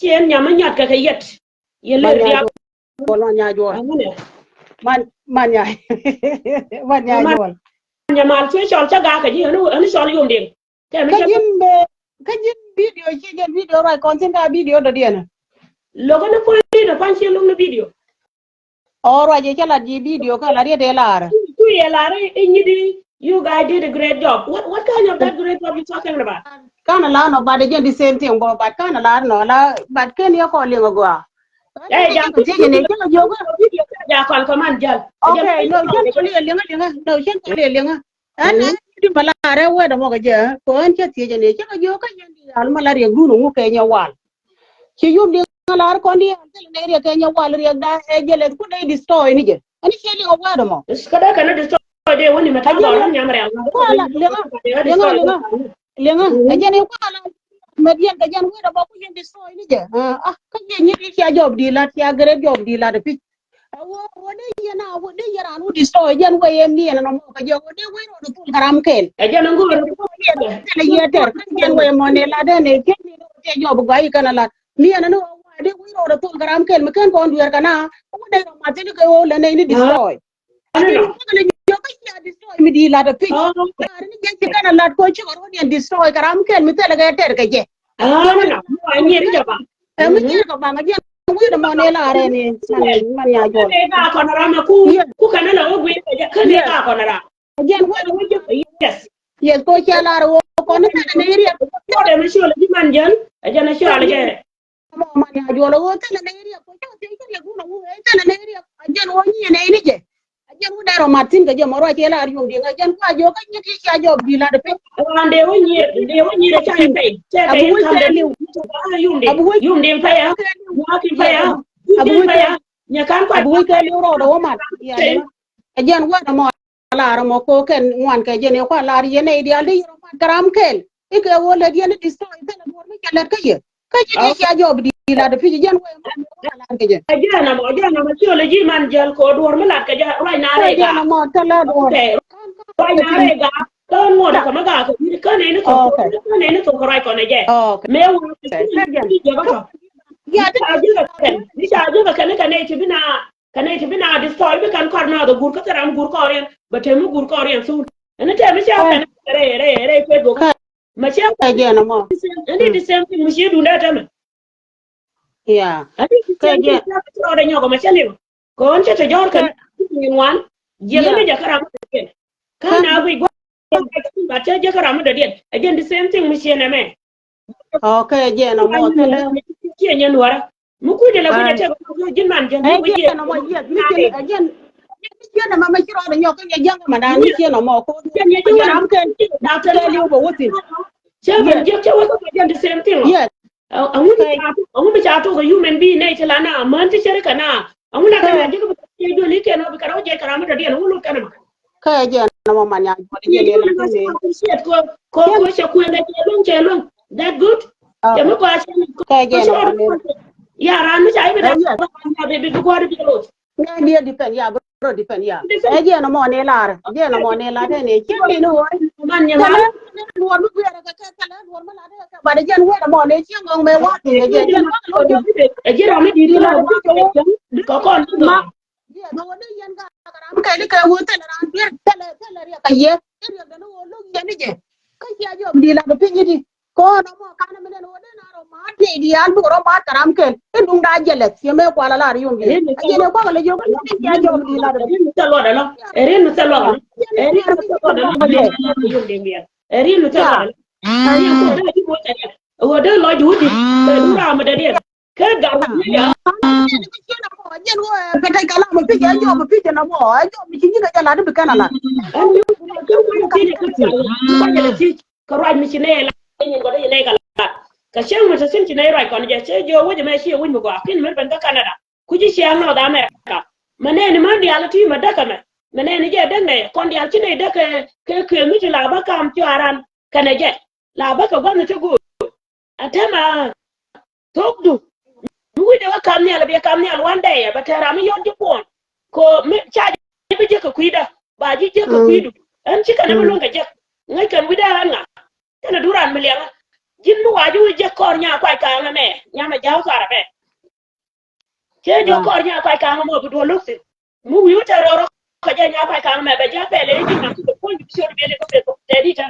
chen nya ma nyat ka yet ye le ria man nya jol man nya man nya jol nya mal che chol cha ga ka ji anu chol yum ding te me ka jin video che jen video rai content a video do diena logo na po ni pan che lum na video oro je chala di video ka la de lar tu ye la re nyidi you guys did a great job what kind of that great job you talking about kana la no ba de jen the same thing bo ba kana la no la ba ken yo ko le go ja je ne ke yo go video ja kon ko man jal okay no jen ko le lenga no jen ko le lenga ana di bala re we da mo ga je ko an che ti je ne ke yo ka jen di al mala re gunu mu ke nya wal ci yum di lar ko ndi al ne re ke nya wal re da e je le ku dai destroy ni je ani che li wa da mo kada kana destroy de woni mata ba ran nyam re wala lenga e je ne ko ala median ka jan we da ba ku jen destroy ni je ka je ni ti ya job di la ti ya gre job di la da pi wo de yana wo de yara nu destroy jan we em ni na mo ka je wo de we ro do tul karam ken e jan ngor le yeter jan we mo ne la de ne ke ni te job ga yi kana la ni na no de we ro do tul karam ken me ken ko nduer kana wo de ma te ko le ne ni destroy ani ko le yo ka ya destroy mi di la da pi ni je kana la ko ci ro ni destroy karam ken mi te la ga ter ka je no ni ri ja ba mi ni ko ba ga je we da mo ne la re ni man ya jo ne ka ko na ma ku kana la o gwe ka ne ka ko na ra jen we yes ko ci la ro ko na ne ri ko de mi shole di man jan a jan shole je mo man ya jo lo te la ne ri ko te ko le ku no te la ne ri jen wo ni ne ni je jen wo da ro martin ga je mo ro ci la ri ngi ga jen ko jo ka ni ti ya jo bi la de pe de wo ni de cha pe che ka yin kam de yum de pa ya wa ki pa ya abu pa ya nya kan ko abu ka li ro do ma ya jen wo da mo la ro mo ko ken ngwan ka jen ko la ri ne di ali ro ma karam ken e ke wo le di ne di so te la mo mi ka le ka ye ka ji ti ya jo bi la de fi jen wo ma la ke jen ajana mo ti ole ji man jal ko dor ma la ka ja rai na re ga mo ta la do rai na re ga ton mo da ka ma ga ka ne ne to ko rai ko ne je me wo ti je ba ya ta ji ga ken ni sha ji ga ken ka ne ti bina destroy bi kan kor na do gur ka taram gur ko ren ba te mu gur ko ren su ne te mi sha ken re pe go ma sha ka je na mo ni the same thing mu shi du na ta me ya ka je to da nyogo ma chale ko on che jor kan ni wan je ne ja kara mu kana bi go ba che je kara mu da den again the same thing mu shi na me okay je na mo te le che nyen wara mu ku de la ku te ko jin man je mu je na mo je mi je again je na ma kiro da nyogo ya jang ma da ni je na mo ko je kara mu kan da te le bo wuti che ban je che wa ko the same thing yes amu bi cha to ko human being ne chala na man ti chere kana amu na kana je ko je li ke no bi kara je kara mu da den ulu kana ka je na mo man ya je le la ne ko she ku da che long that good ya mu ko ka je na mo ya ran mi cha bi da bi ko da bi lo ne dia depend ya bro depend ya je na mo ne la je na mo ne la de ne che ni no man ya nuor mu gwe ka kala nuor ma la de ka ba de jen we da mo ne chi ngong me wa ti je jira mi di la ko ko ma ye no de yen ga ram ka ni ka wo te la ran bir te la ri ka ye da no lo ye ni je ka ya jo di la do pi ni ko no mo ka na me no de na ro ma ti di al bu ro ma karam ke e dum da je le ye me kwa la ri yum ye je ne ko le jo ka ya jo di la do ta lo da no erin ta lo erin ta lo da yum de mi erin ta lo erin ko da ji mo ta wo da lo ju di da du ra ma da de ka ga ni ya jen wo pe ta kala mo pi je jo mo pi je na mo jo mi ji ga la de kana la an yu ko ti ka ka ra mi ne la ni ko da ne ka la ka shen mu ta sin ti ne ra ko ne je jo wo je me shi wo mi ko kin me ban ka Canada ku ji shi no da America mane ni man di ala ti ma da ka me mane ni je dan ne kon di al ti ne da ke mi ti la ba kam ti aran kana je la ba ka gwa ti gu atama tokdu we de kam ni ala be kam ni al one day ba tara mi yon pon ko mi cha bi je ka kuida ba ji je ka kuidu an ci kana mi longa je ngai kan wi da ran nga kana duran mi lenga jin mu waju je kor nya kwai ka na me nya ma jaw sara be che jo kor nya kwai ka mo bu do luksi mu yu ta ro ko je nya kwai ka me be ja pe le ji na ko ni sho be le ko be ko te di ta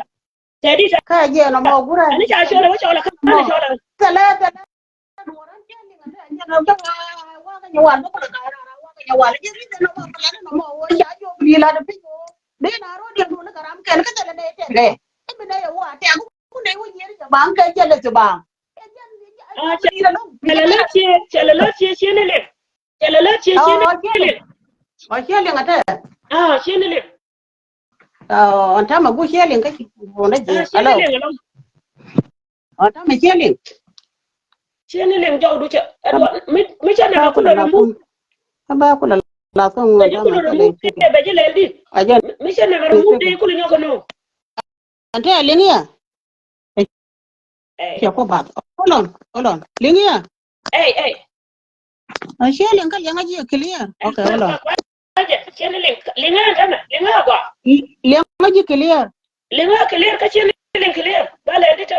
ka je no mo gura ani cha sho le wo sho la ka na sho la tele duran je ni ngata nya no ta wa ka nyawal ko ka ra wa ka nyawal je ri no mo la no mo wo ya jo bi la de pi de na ro de no ka ram ken ka tele de te de be de wa te ku ne wo yeri ka bang ka je le te bang o che le ngata che le on ta ma gu che le ka ki ho na je alo on ta ma che le jau du che mi che na ku lo mu ba ku la so ngo ta ma che le be je le di aja mi che na mu de ku lo no ante le ngia che ko ba hold on le ngia a che le ka yang aja clear okay hold on che le ngia ta le ngia ba le aja clear le ngia clear ka che le clear ba le di ta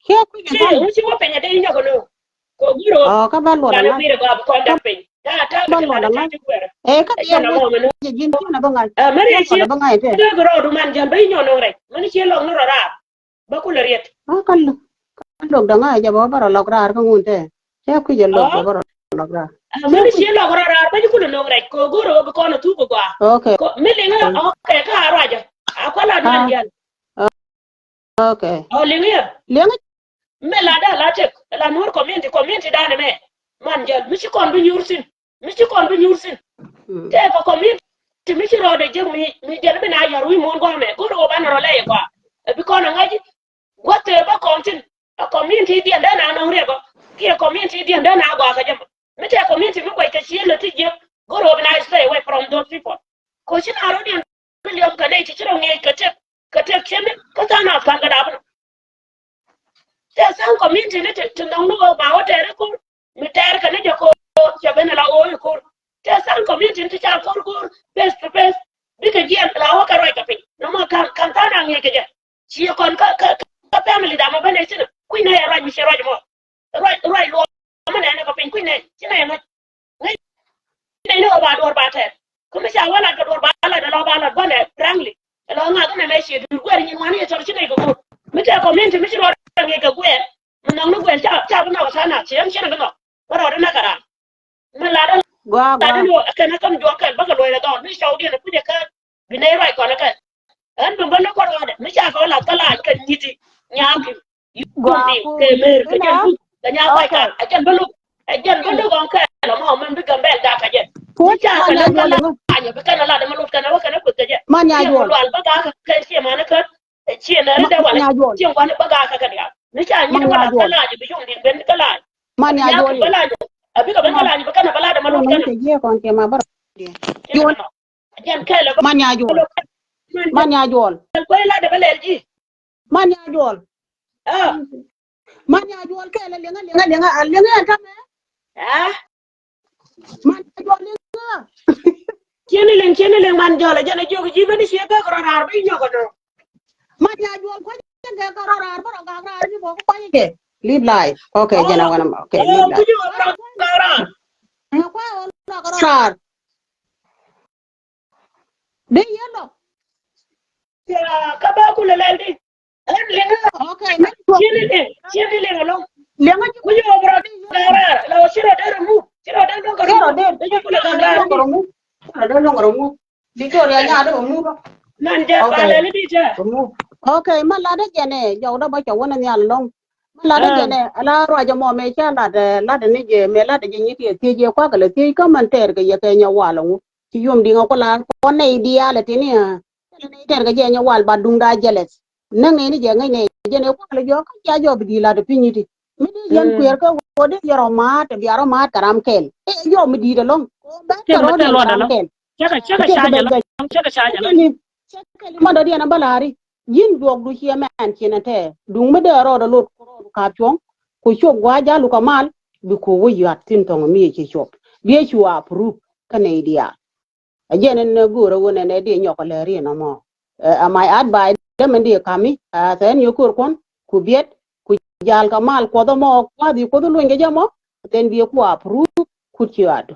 che ku le ka mu chi wo pe nya de nya ko no ko guro ka ba lo na na mi ga ko da pe ta ba lo na ka ye wo je jin ti na ba ngai mari chi ba ngai te ko guro du man jan bay nyono rek man chi lo no ra ba ku le riet kan lo da ngai ja ba ba lo ra ka ngun te che ku je lo ba lo ra man chi lo ra ba ku le no rek ko guro ko no tu ko okay ko mi le nga okay ka ra ja ko la man jan okay le nga me la da la tek la nur community da ne me man jan mi chi kon bu nyursin te ko community mi chi ro de je mi de be na ya ru mo ngo me guro ba no le ko bi ko na ngaji gote ba kontin a community di da na no re ko ki community di da na go ka jam mi te community mi ko ke chi le ti je guro ba na stay away from those people ko chi na ro di million ka ne chi ro nge ka te chemi ka ta na fa ga da ba te san community ne te no no ba o te re ko mi ter ka ne je ko che be na la o ko te san community te cha ko face to face bi ka ji la o ka ro ka pe no mo kan ta na nge ke je chi kon ka family da mo bane chi ku ne ya ra mi she ra mo ra lo mo ne ka pe ku ne chi ne ma ne no ba te ko mi sha wala ka ba la da lo ba la ba ne rangli lo nga ka me she du ko ni wani ya chi ne ko mi te community mi chi ro nge ka ku mình nong nó quen cha nó sa na chen chen nó bắt đầu nó cả mình là đó gwa cái nó cầm gió cái bắt đầu là đó nó sau đi nó cứ cái bên này rồi còn cái anh đừng có nó có rồi mình cha có là cái là cái gì thì nhà cái mềm cái chân cái nhà quay cả cái chân bắt lúc còn cái nó mà mình bị cầm bèn ra cái gì cha cái nó là nhà cái nó là để mà lúc cái nó cái gì mà nhà rồi loạn bắt cái xe mà nó cái chuyện này nó là chuyện quan nó bắt cái gì ni cha ni wala kala ji bi yung ben kala man ya joli kala abi ka ben kala ji kana bala da malu kana je kon ke ma bar yon jan kala man ya jol ko la da balel ji man ya jol ke la lenga ta me man ya jol kene len man jola jana jogi ji ben shi ka ko rar bi nyogo do man ya jol ko ke ka rar ba ga rar ni bo ko ke live life okay jana wana okay live life ko rar de yelo ka ba ku le di an lenga okay kene len lo lenga ku yo bro rar la shiro da mu shiro da do ko ku le rar mu ada lo ngoromu Victoria nya ada mu man ja ba le di ja okay ma la de jene jaw da ba chaw na nyal long ma la de jene ala ro ja mo me cha la de ni je me la de ni ti je kwa ka le ti ka man ter ga ye ke nya wa lo ti yom di nga ko la ko ne dia le ti ni ne ter ga je nya wal ba dung da jeles na ngi ni je ngai ne jene ko le jo ka ja jo bi la de pi ni ti mi di yen kwer ka ko de yaro ma te bi yaro ma karam kel e yo mi di de long ko ba ka ro de karam kel chaka shaja la ma do dia na balari yin dog du chi man china te dung me de ro da lot ko ka chong ko chop gwa ja lu ka mal bi ko wo yat tin tong mi chi chop bi chu a pru Canada ajene ne goro wona ne de nyoko le ri no mo am I advise dem ndi kami sen yo kur kon ku biet jal kamal ko do mo kwa di ko do lu nge jamo ten bi ko approve ku chiado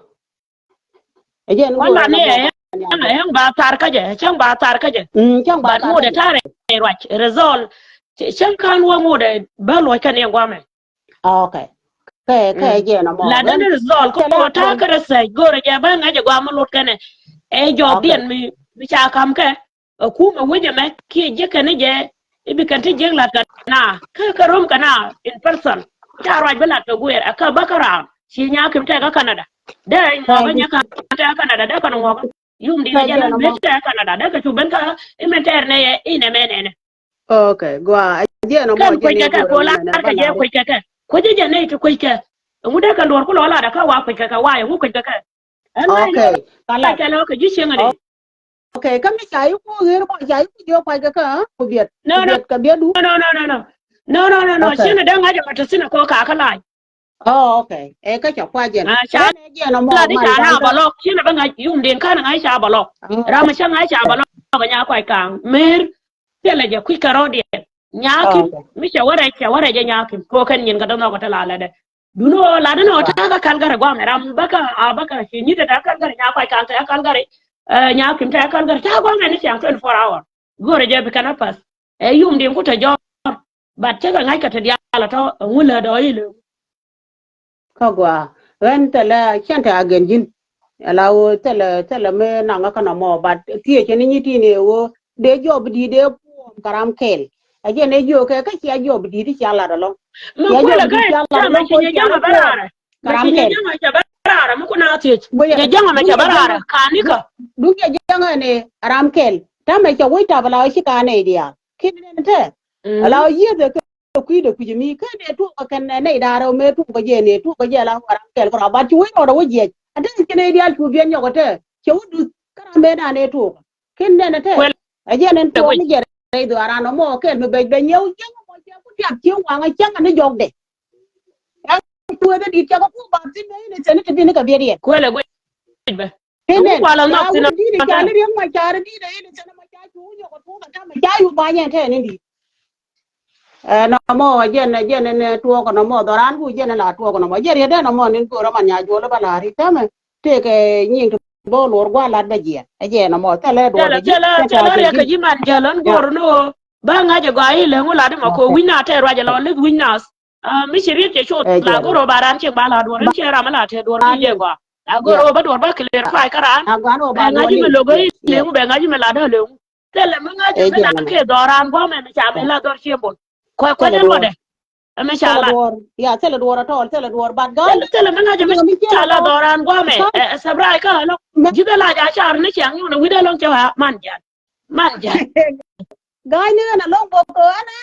ejen go wala na mo ne yang ba tar ka je chang ba tar ka je chang ba ba mu da tare rach result chang kan wa mu da ba lo kan yang gwame okay ke je na mo la da result ko ta ka da sai gore ja ba nga je gwame lot kan e job dien mi cha kam ke ku ma wuje me ki je kan je ibi kan ti je la kana ka rom kana in person ta raj bala to guer aka bakara shi nya kim ta ka Canada da mo ga nya ka ta Canada da kan mo yum di jana be ta Canada da ka tu ben ka imenter ne ine menene okay gwa je na mo je ne ko la ka je ko je ne to ko ka mu da kan dor ko la da ka wa ko ka wa mu ko ka okay kala ka lo ka ji shi ngade okay kami sai ko ger ko sai ko jo ko ka ko biet ka biedu no shi ne dan haje mata sina ko ka kala okay ka cha kwa je ne je na mo ma na balok shi ne ban yum den kan ngai sha balok rama sha ngai sha balok ga nya kwai kan mer tele je ku ka rodi nyaki mi sha wara je nyaki ko kan yin ga don ko ta la de duno la de no ta ga kalgare gwa me ram baka shi ni da kalgare nya kwai kan ta kalgare nyaki ta kalgare ta gwa me ni sha 24 hour gore je bi kana pas yum den ku ta jo bat ce ga ngai ka ta diala ta wula da ile kagwa ran tala chanta agenjin alawo tala me nanga kana mo bat tie che ni ti ne wo de job di de karam kel aje ne jo ke ka sia job di ti chala da lo ya jo di chala da ko ya ma barara karam kel ya ma barara mu kuna ce ya janga ma barara kanika du ya janga ne karam kel ta me cha wai ta bala shi ka ne dia kin ne te alawo ye de ku de ku mi ka ne tu ka ne da ro me tu ka je ne tu ka je la karam kel ko ba ti wai no da waje ade kene dia tu bien yo te che wudu karam be na ne tu kin ne te aje ne tu ni je dai do ara no mo kel me be nyeu jeng mo je ku tiap chiu wa nga chang ne jog de tu de di cha ko ba ti ne che ne ti ne ka be ri ko le go be ene ko la no ti na di de cha le ri ma cha ri di de ne che ma cha chu yo ko tu ka ta ma cha yu ba nya te ne di no mo je ne tu ko no mo do ran ku je ne la tu ko no mo je ri de no mo ne ko ra ma nya jo le ba la ri ta me te ke nyin bo lor gwa la ba je aje no mo ta le do de ya ka ji man jalan gor no ba nga je ga ile ngula de ma ko wina te ra je la le winas mi shiri te shot la goro baran che ba la do ran che ra ma la te do ri je gwa la goro ba do ba clear fry karan nga ji me logo ile ngu be nga ji me la da le te le nga ji me la ke do ran gwa me cha me la do che bon ko de lo de me cha la ya te le do ra to te le do ba ga te le nga ji me cha la do ran gwa me sabra ka lo ji be la ja char ne chang yu na wi de long che man ja gai ne na long bo ko ana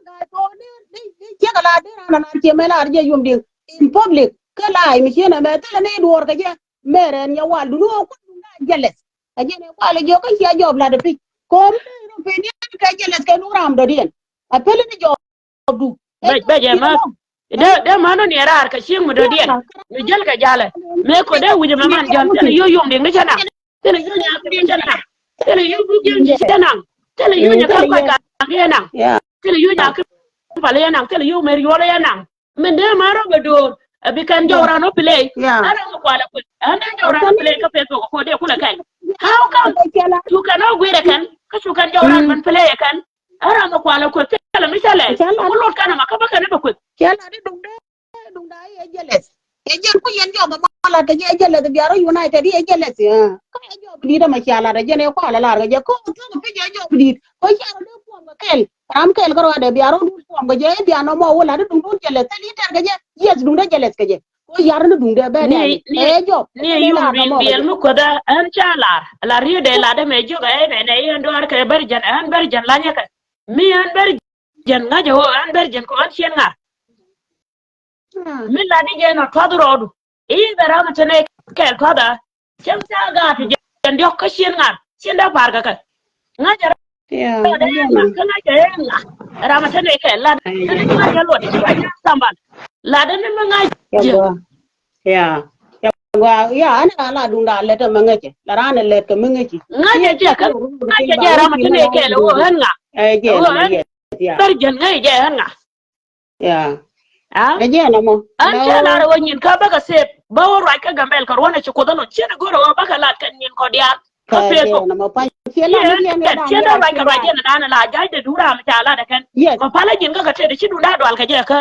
gai ko ni che ka la de na na che me la je yum ding in public ka la mi che na me te ne do ka je mere nya wa du no ku na jeles aje ne wa le jo ka che job la de pi ko no pe ni ka jeles ka no ram do dien a pele ni job du be je ma de ma no ne rar ka shin mu do dien mi jel ka jale me ko de wuje ma man jal te yo yum ding ne chana te yo nya ka dien chana te yo bu jel chana te yo nya ka ka ya na te yo nya ka pale ya na te yo mer yo ya na men de ma ro be do bi kan jawra no play ara ko kwala ko anda jawra no play ka peto ko de kula kai how come you cannot go there kan ka su kan jawra man play kan ara ma kwala ko tela misale ko lot kana ma ka ba kana ba ko kela de dum da ye jeles e jel ko yen job ma la de ye jeles de biaro united ye jeles ka ye job di da ma chala da jene ko ala la ga ko to ko pe ye job di ko chala de ko ma kel ram kel ko de biaro du ko ga je biano mo wala de dum jeles tali ter ga je yes dum da jeles ga je ko yar na dum de be de e job ni yu bi mu ko da an chala la ri de la de me jo ga e ne ye ndo ar ka bar jan la nya ka mi an bar jan nga jo an bar jan ko an chen nga mi la ni je no twadrodu e bera ma tane kel kwada chen sa ga ti jan dio ka chen nga chen da par ga ka nga jar kana je nga ra ma tane kel la ni ma ja lo ti ba samban la de ni ma nga je wa ya ana la dum da le ta mangaje la rana le ka mangaje nga je ka nga je ra ma tane kel o han nga je bar jan nga je han nga Yeah. ah Aje na mo. an ce la ro nyin ka ba ka se ba wo ra ka gambel ka ro na ci ko da no ce da goro ba ka la kan nyin ko dia ka Ka fe je so na mo pa. Ke la ni ne da ce da ra ka ra je na la ja da dura mu ta la da kan Yes. ko pala jin ka ce da shi dunda do al ka je ka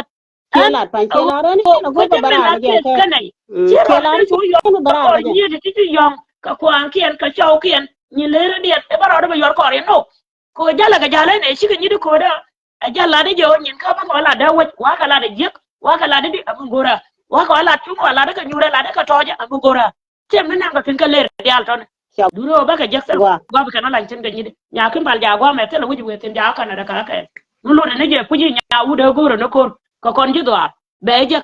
Ke la pa ke la ro ni na go ba bara na ga je ka. kan ai ce Ke ro la da ni su yo ko bara ko ga je. ni da ti yo ka ko an kiyan ka chau kiyan ni le ra dia e bara da ba yor ko re no ko jala ga jala ne shi ka ni ko da a jala da je nyin ka ba ko la da wa ka la da je wa ka la da di abun gora wa ka la tu ko la da ka nyure la da ka toje abun gora tem na ga tin ka le di al ton duro ba ka jaksel Wa. gwa ba ka na lan tin ga ni nya kin bal ja gwa me tele wuji we tin ja ka na da ka ka mun lo ne je puji nya u da goro na ko ka kon ji do be je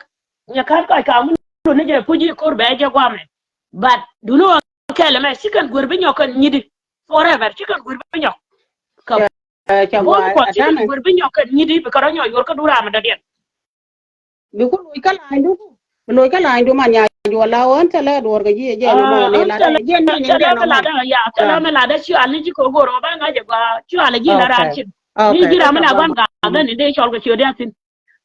nya ka mun lo ne je puji ko be je gwa me but duno ka le me sikan gurbi nyokan nyidi forever sikan gurbi nyok ka Cha bo wa ko ta sikan na. gurbi nyokan nyidi be ka ro nyo yor ka dura ma da den Bi ku loy ka la ndu. Loy ka la ndu man ya jo la on ta la do ga je na mo ne la da je ni ne de na mo. Tala me la da shi alin ji ko goro ba nga je gwa shi ala ji la ran Okay. shi ni Okay. ji ra me la gwan ga ga ni de shol ga shi da tin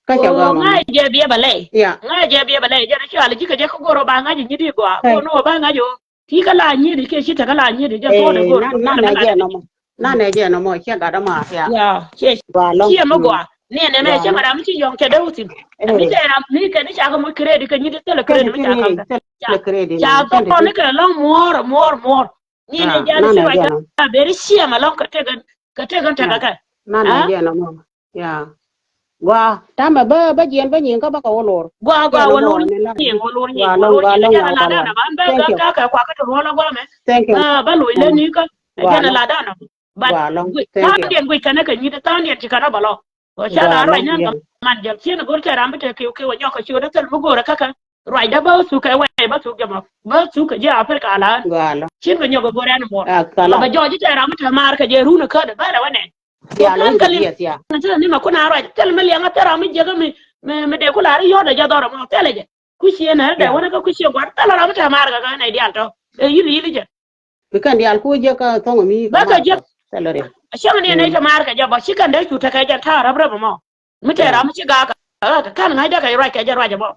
Ka cha ga ma. nga je biye bale Yeah. nga je biye bale je shi ala ji ka je ko goro ba nga ji ni di gwa Hey. ko no ba nga jo ti ka la ni di ke shi ta ka la ni di je to de Eh, goro na na je na mo. Na ne je na mo che ga da ma ya. ya che Wa long. shi ma gwa ne ne me che mara mi ci yon ke da utin mi Eh. te ra mi ke ni cha ga mo credit ka ni de tele credit mi cha ka Le credit. cha to ne ka long more ni ne ja ni shi wa ka beri shi ma long ka te ga ta ka Na na je na mo. Ya. Wa ta ma ba jien ba nyin ka ba ka wolor. gwa walur ni ja la da na ban ba ga ka kwa ka to la gwa me Thank you. ba lo ile ni ka ja la da na ba Wa long. ta Thank you. ndien gwi kana ka ni ta ndien ci kana balo o cha la rai nan man jal ci na gor ta ram ta ke wa nyoka ci da tel mu gora kaka rai da ba su ka wa ba su jama ba su ka je afrika ala Wa long. ci ga nyoga gora na mo Kala. ba joji ta ram ta mar ka je runa ka da ba da wane Ya lo yes ya. na ta ni ma kuna rai tel mali nga ta ram je ga me de kula ri yo da ja dora mo tele je kushi na da wani ka kushi gwa ta ram ta mar ka na di alto yili je Bikan di al ku je ka to mi. ba ka je salary. shan ne ta mar ka je ba shi kan da cuta kai jan ta rabraba mo mutera mu ci ga ka kan ngai da kai rai ka je rai ba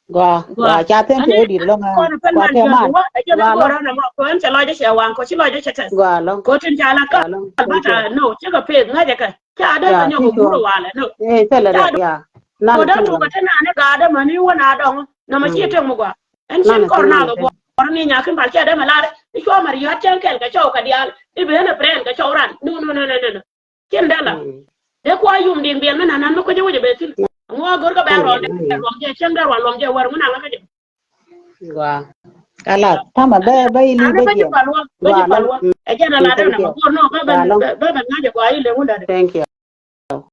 Gwa cha tem ko di lo ma. Gwa te ma. Gwa lo na mo ko an ta lo da shi wan ko shi lo da shi ta Gwa lo. ko tin ta la ka ba ta no ci ga pe ngai da ka ta da ka nyo ko ro wala no salary ya. ko da to ka tana ne ga da mani wana don na ma ci ta mu gwa an shi ko na ga bo ni nya kin ba da malare ko mari ya tan kel ka chau ka dial ibe na brand ka chau ran no kin da la de ko ayum ding bien na nan ko je wo je be tin ngo gor ka ban ron de rom je chen da ron lom je war mun na ka je Wa kala tama ba ili ba je. Ba je palwa e je na la da na ko no ba ba na je ko ai le mun da Thank you.